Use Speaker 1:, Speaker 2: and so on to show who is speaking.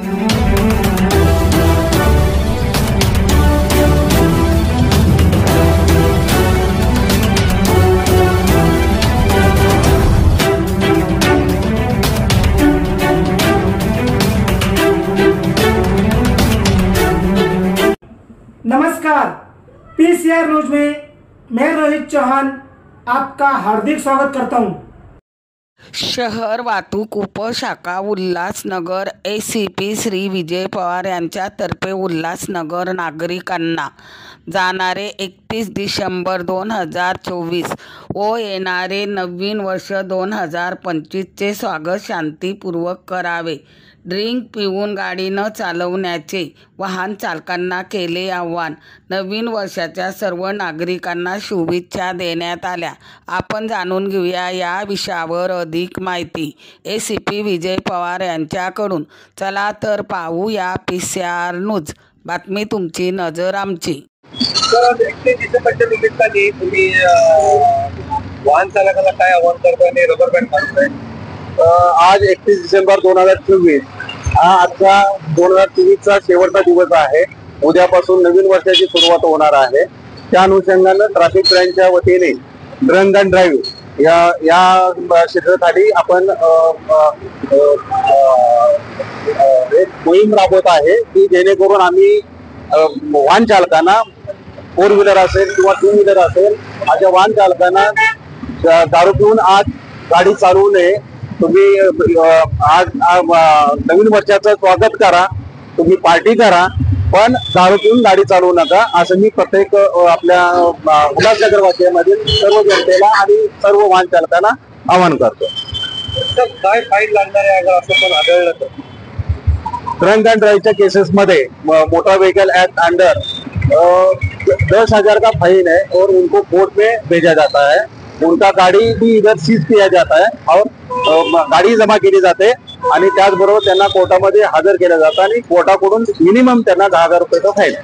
Speaker 1: नमस्कार, PCR news में मैं रोहित चौहान आपका हार्दिक स्वागत करता हूं।
Speaker 2: शहर वाहतूक उपशाखा उल्हासनगर एसीपी श्री विजय पवार यांच्यातर्फे उल्हासनगर नागरिकांना जाणारे 31 डिसेंबर 2024 व येणारे नवीन वर्ष 2025चे स्वागत शांतीपूर्वक करावे। ड्रिंक पिऊन गाडी न चालवण्याचे वाहन चालकांना केले आवाहन। नवीन वर्षाच्या सर्व नागरिकांना शुभेच्छा देण्यात आल्या। आपण जाणून घेऊया या विषयावर अधिक माहिती एसीपी विजय पवार यांच्याकडून। चला तर पाहूया पीसीआर न्यूज, बातमी तुमची नजर आमची।
Speaker 3: तर 31 डिसेंबरच्या निमित्ताने तुम्ही वाहन चालकांना काय आवाहन करताय आणि रबर बँड मारताय?
Speaker 4: आज 31 डिसेंबर 2024 हा आजचा 2024चा शेवटचा दिवस आहे। उद्यापासून नवीन वर्षाची सुरुवात होणार आहे। त्या अनुषंगाने ट्रॅफिक ब्रँचच्या वतीने ड्रंक अँड ड्राईव्ह या क्षेत्रासाठी आपण एक मोहीम राबवत आहे की जेणेकरून आम्ही वाहन चालकांना, 4 व्हीलर असेल किंवा 2 व्हीलर असेल, अशा वाहन चालकांना दारू पिऊन आज गाडी चालवू नये। तुम्ही आज नवीन वर्षाचं स्वागत करा, तुम्ही पार्टी करा, पण दारू पिऊन गाडी चालवू नका, असं मी प्रत्येक आपल्या उल्हासनगर वासियांमधील सर्व जनतेला आणि सर्व वाहन चालकांना आवाहन करतो।
Speaker 3: काय फाईन लागणार आहे अगर असं पण आढळलं तर?
Speaker 4: ड्रंक एंड ड्राइव केसेस में मोटर व्हीकल एक्ट अंडर 10,000 का फाइन है और उनको कोर्ट में भेजा जाता है। उनका गाड़ी भी इधर सीज किया जाता है और गाड़ी जमा केली जाते आणि त्याचबरोबर त्यांना कोर्टामध्ये हजर केलं जातं आणि कोर्टाकडून मिनिमम त्यांना 10,000 रुपये फाईन आहे।